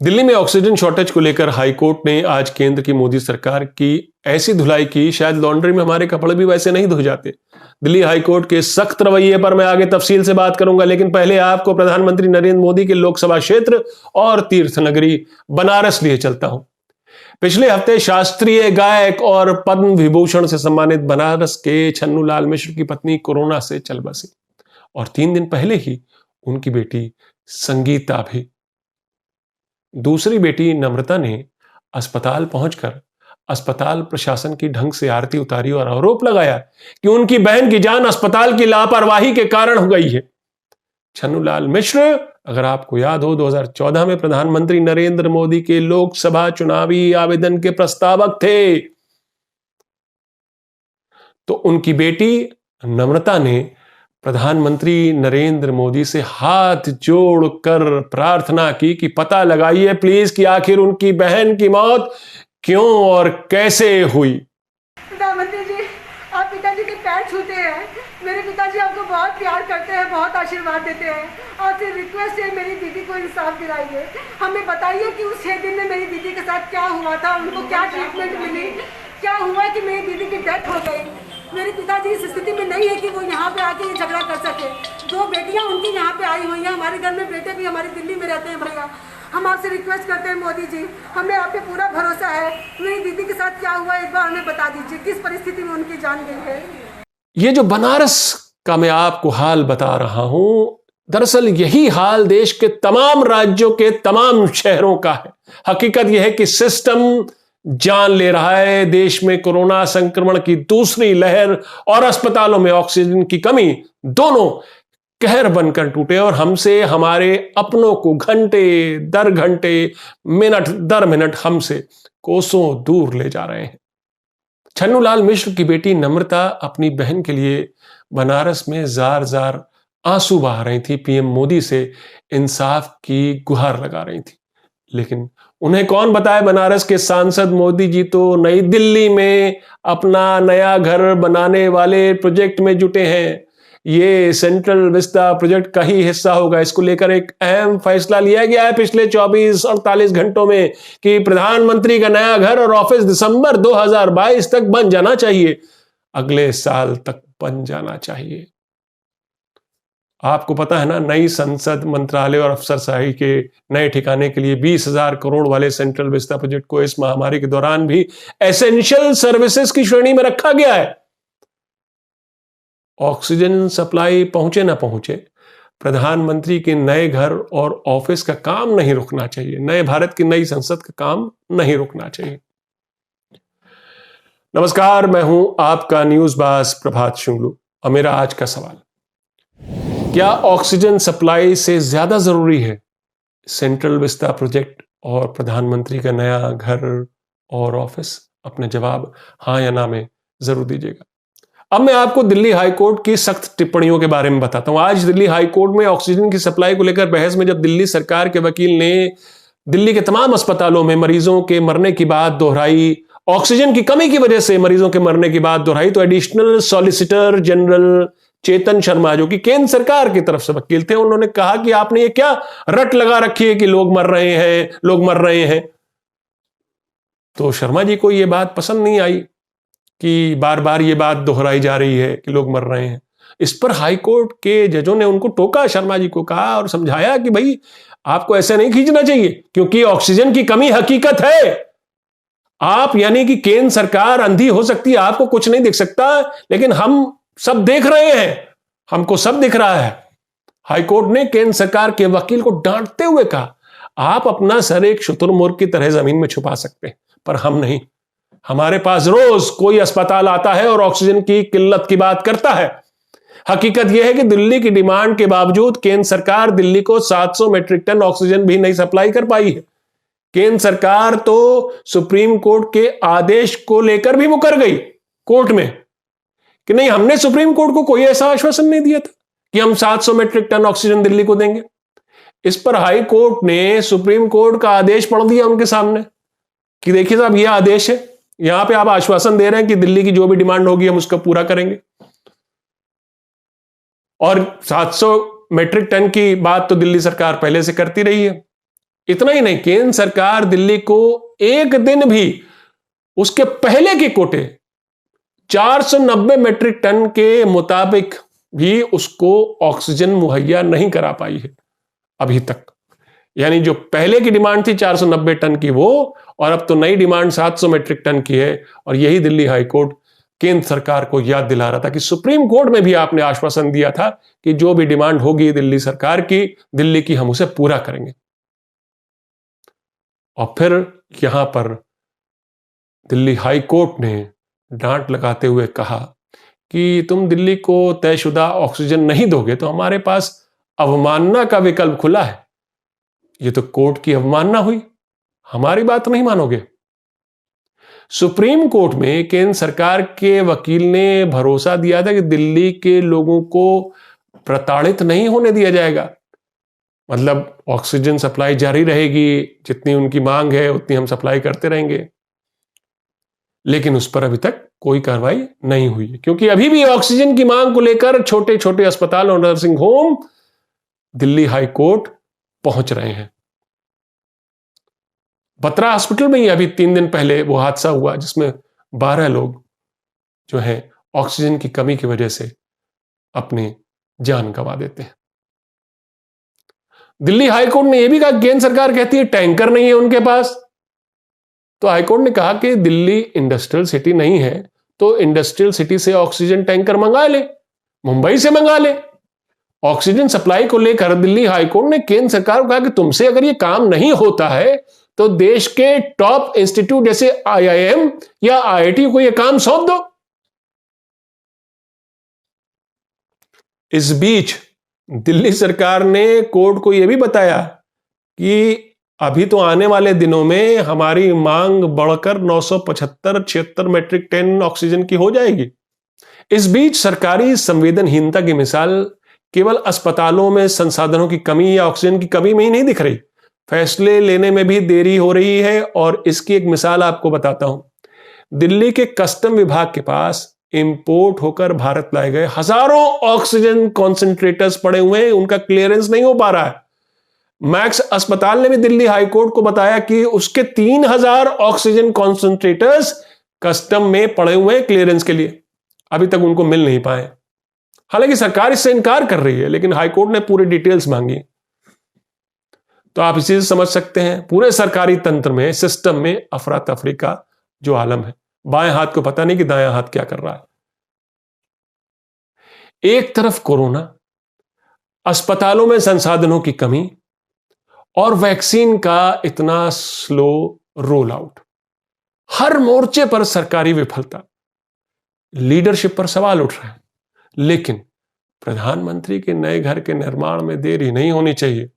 दिल्ली में oxygen shortage को लेकर हाईकोर्ट ने आज केंद्र की मोदी सरकार की ऐसी धुलाई की, शायद लॉन्ड्री में हमारे कपड़े भी वैसे नहीं धो जाते। दिल्ली हाईकोर्ट के सख्त रवैये पर मैं आगे तफसील से बात करूंगा, लेकिन पहले आपको प्रधानमंत्री नरेंद्र मोदी के लोकसभा क्षेत्र और तीर्थ नगरी बनारस लिए चलता हूं। पिछले हफ्ते शास्त्रीय गायक और पद्म विभूषण से सम्मानित बनारस के छन्नूलाल मिश्र की पत्नी कोरोना से चल बसी और 3 दिन पहले ही उनकी बेटी संगीता भी। दूसरी बेटी नम्रता ने अस्पताल पहुंचकर अस्पताल प्रशासन की ढंग से आरती उतारी और आरोप लगाया कि उनकी बहन की जान अस्पताल की लापरवाही के कारण हो गई है। छन्नूलाल मिश्र, अगर आपको याद हो, 2014 में प्रधानमंत्री नरेंद्र मोदी के लोकसभा चुनावी आवेदन के प्रस्तावक थे। तो उनकी बेटी नम्रता ने प्रधानमंत्री नरेंद्र मोदी से हाथ जोड़कर प्रार्थना की कि पता लगाइए प्लीज कि आखिर उनकी बहन की मौत क्यों और कैसे हुई। प्रधानमंत्री जी, आप पिताजी के पैर छूते हैं। मेरे पिताजी आपको बहुत प्यार करते हैं, बहुत आशीर्वाद देते हैं। आपसे रिक्वेस्ट है, मेरी दीदी को इंसाफ दिलाइए। हमें बताइए कि उस 6 दिन में मेरी दीदी के साथ क्या हुआ था, उनको क्या ट्रीटमेंट मिली, क्या हुआ कि मेरी दीदी की डेथ हो गई। मेरे पिताजी इस स्थिति में नहीं है कि वो यहाँ पे आके ये झगड़ा कर सके। 2 बेटियाँ उनकी यहाँ पे आई हुई हैं, हमारे घर में बेटे भी हमारी दिल्ली में रहते हैं। भैया, हम आपसे रिक्वेस्ट करते हैं मोदी जी, हमें आप पे पूरा भरोसा है। मेरी दीदी के साथ क्या हुआ एक बार हमें बता दीजिए, किस परिस्थिति में उनकी जान गई है। ये जो बनारस का मैं आपको हाल बता रहा हूं, दरअसल यही हाल देश के तमाम राज्यों के तमाम शहरों का है। हकीकत यह है कि सिस्टम जान ले रहा है। देश में कोरोना संक्रमण की दूसरी लहर और अस्पतालों में ऑक्सीजन की कमी दोनों कहर बनकर टूटे और हमसे, हमारे अपनों को घंटे दर घंटे, मिनट दर मिनट हमसे कोसों दूर ले जा रहे हैं। छन्नूलाल मिश्र की बेटी नम्रता अपनी बहन के लिए बनारस में जार जार आंसू बहा रही थी, पीएम मोदी से इंसाफ की गुहार लगा रही थी। लेकिन उन्हें कौन बताए, बनारस के सांसद मोदी जी तो नई दिल्ली में अपना नया घर बनाने वाले प्रोजेक्ट में जुटे हैं। ये सेंट्रल विस्टा प्रोजेक्ट का ही हिस्सा होगा। इसको लेकर एक अहम फैसला लिया गया है पिछले 24-48 घंटों में कि प्रधानमंत्री का नया घर और ऑफिस दिसंबर 2022 तक बन जाना चाहिए, अगले साल तक बन जाना चाहिए। आपको पता है ना, नई संसद, मंत्रालय और अफसरशाही के नए ठिकाने के लिए 20,000 करोड़ वाले सेंट्रल विस्टा प्रोजेक्ट को इस महामारी के दौरान भी एसेंशियल सर्विसेज की श्रेणी में रखा गया है। ऑक्सीजन सप्लाई पहुंचे ना पहुंचे, प्रधानमंत्री के नए घर और ऑफिस का काम नहीं रुकना चाहिए। नए भारत की नई संसद का काम नहीं रुकना चाहिए। नमस्कार, मैं हूं आपका न्यूज बास प्रभात शुंगलू और मेरा आज का सवाल, क्या ऑक्सीजन सप्लाई से ज्यादा जरूरी है सेंट्रल विस्टा प्रोजेक्ट और प्रधानमंत्री का नया घर और ऑफिस? अपने जवाब हां या ना में जरूर दीजिएगा। अब मैं आपको दिल्ली हाईकोर्ट की सख्त टिप्पणियों के बारे में बताता हूं। आज दिल्ली हाईकोर्ट में ऑक्सीजन की सप्लाई को लेकर बहस में जब दिल्ली सरकार के वकील ने दिल्ली के तमाम अस्पतालों में मरीजों के मरने की बात दोहराई, ऑक्सीजन की कमी की वजह से मरीजों के मरने की बात दोहराई, तो additional solicitor general Chetan Sharma, जो कि केंद्र सरकार की तरफ से वकील थे, उन्होंने कहा कि आपने ये क्या रट लगा रखी है कि लोग मर रहे हैं। तो शर्मा जी को ये बात पसंद नहीं आई कि बार बार ये बात दोहराई जा रही है कि लोग मर रहे हैं। इस पर हाईकोर्ट के जजों ने उनको टोका, शर्मा जी को कहा और समझाया कि भाई आपको ऐसे नहीं खींचना चाहिए, क्योंकि ऑक्सीजन की कमी हकीकत है। आप, यानी कि केंद्र सरकार अंधी हो सकती है, आपको कुछ नहीं दिख सकता, लेकिन हम सब देख रहे हैं, हमको सब दिख रहा है। हाईकोर्ट ने केंद्र सरकार के वकील को डांटते हुए कहा, आप अपना सर एक शुतुरमुर्ग की तरह जमीन में छुपा सकते हैं, पर हम नहीं। हमारे पास रोज कोई अस्पताल आता है और ऑक्सीजन की किल्लत की बात करता है। हकीकत यह है कि दिल्ली की डिमांड के बावजूद केंद्र सरकार दिल्ली को 700 मेट्रिक टन ऑक्सीजन भी नहीं सप्लाई कर पाई है। केंद्र सरकार तो सुप्रीम कोर्ट के आदेश को लेकर भी मुकर गई कोर्ट में कि नहीं, हमने सुप्रीम कोर्ट को कोई ऐसा आश्वासन नहीं दिया था कि हम 700 मेट्रिक टन ऑक्सीजन दिल्ली को देंगे। इस पर हाई कोर्ट ने सुप्रीम कोर्ट का आदेश पढ़ दिया उनके सामने कि देखिए साहब, यह आदेश है, यहां पे आप आश्वासन दे रहे हैं कि दिल्ली की जो भी डिमांड होगी हम उसका पूरा करेंगे, और 700 मेट्रिक टन की बात तो दिल्ली सरकार पहले से करती रही है। इतना ही नहीं, केंद्र सरकार दिल्ली को एक दिन भी उसके पहले के कोटे 490 मीट्रिक टन के मुताबिक भी उसको ऑक्सीजन मुहैया नहीं करा पाई है अभी तक। यानी जो पहले की डिमांड थी 490 टन की वो, और अब तो नई डिमांड 700 मीट्रिक टन की है। और यही दिल्ली हाईकोर्ट केंद्र सरकार को याद दिला रहा था कि सुप्रीम कोर्ट में भी आपने आश्वासन दिया था कि जो भी डिमांड होगी दिल्ली सरकार की, दिल्ली की, हम उसे पूरा करेंगे। और फिर यहां पर दिल्ली हाई कोर्ट ने डांट लगाते हुए कहा कि तुम दिल्ली को तयशुदा ऑक्सीजन नहीं दोगे तो हमारे पास अवमानना का विकल्प खुला है। ये तो कोर्ट की अवमानना हुई, हमारी बात नहीं मानोगे। सुप्रीम कोर्ट में केंद्र सरकार के वकील ने भरोसा दिया था कि दिल्ली के लोगों को प्रताड़ित नहीं होने दिया जाएगा, मतलब ऑक्सीजन सप्लाई जारी रहेगी, जितनी उनकी मांग है उतनी हम सप्लाई करते रहेंगे। लेकिन उस पर अभी तक कोई कार्रवाई नहीं हुई है, क्योंकि अभी भी ऑक्सीजन की मांग को लेकर छोटे छोटे अस्पताल और nursing home Delhi high court पहुंच रहे हैं। बत्रा हॉस्पिटल में ही अभी 3 दिन पहले वो हादसा हुआ जिसमें 12 लोग जो है ऑक्सीजन की कमी की वजह से अपनी जान गंवा देते हैं। दिल्ली हाईकोर्ट ने यह भी कहा, केंद्र सरकार कहती है टैंकर नहीं है उनके पास, तो हाईकोर्ट ने कहा कि दिल्ली इंडस्ट्रियल सिटी नहीं है तो इंडस्ट्रियल सिटी से ऑक्सीजन टैंकर मंगा ले, मुंबई से मंगा ले। ऑक्सीजन सप्लाई को लेकर दिल्ली हाईकोर्ट ने केंद्र सरकार को कहा कि तुमसे अगर यह काम नहीं होता है तो देश के टॉप इंस्टीट्यूट जैसे IIM या IIT को यह काम सौंप दो। इस बीच दिल्ली सरकार ने कोर्ट को यह भी बताया कि अभी तो आने वाले दिनों में हमारी मांग बढ़कर 975-76 मीट्रिक टन ऑक्सीजन की हो जाएगी। इस बीच सरकारी संवेदनहीनता की मिसाल केवल अस्पतालों में संसाधनों की कमी या ऑक्सीजन की कमी में ही नहीं दिख रही, फैसले लेने में भी देरी हो रही है। और इसकी एक मिसाल आपको बताता हूं। दिल्ली के कस्टम विभाग के पास इंपोर्ट होकर भारत लाए गए हजारों ऑक्सीजन कॉन्सेंट्रेटर्स पड़े हुए हैं, उनका क्लियरेंस नहीं हो पा रहा है। मैक्स अस्पताल ने भी दिल्ली हाईकोर्ट को बताया कि उसके 3000 ऑक्सीजन कॉन्सेंट्रेटर्स कस्टम में पड़े हुए हैं क्लियरेंस के लिए, अभी तक उनको मिल नहीं पाए। हालांकि सरकार इससे इनकार कर रही है, लेकिन हाईकोर्ट ने पूरी डिटेल्स मांगी। तो आप इसी से समझ सकते हैं पूरे सरकारी तंत्र में, सिस्टम में अफरा तफरी का जो आलम है। बाएं हाथ को पता नहीं कि दायां हाथ क्या कर रहा है। एक तरफ कोरोना, अस्पतालों में संसाधनों की कमी और वैक्सीन का इतना स्लो रोल आउट, हर मोर्चे पर सरकारी विफलता, लीडरशिप पर सवाल उठ रहे हैं। लेकिन प्रधानमंत्री के नए घर के निर्माण में देरी नहीं होनी चाहिए।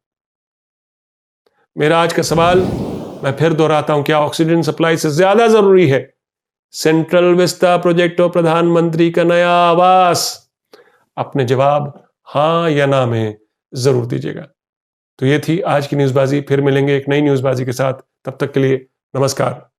मेरा आज का सवाल मैं फिर दोहराता हूं, क्या ऑक्सीजन सप्लाई से ज्यादा जरूरी है सेंट्रल विस्ता प्रोजेक्ट और प्रधानमंत्री का नया आवास? अपने जवाब हां या ना में जरूर दीजिएगा। तो ये थी आज की न्यूज़बाजी। फिर मिलेंगे एक नई न्यूज़बाजी के साथ, तब तक के लिए नमस्कार।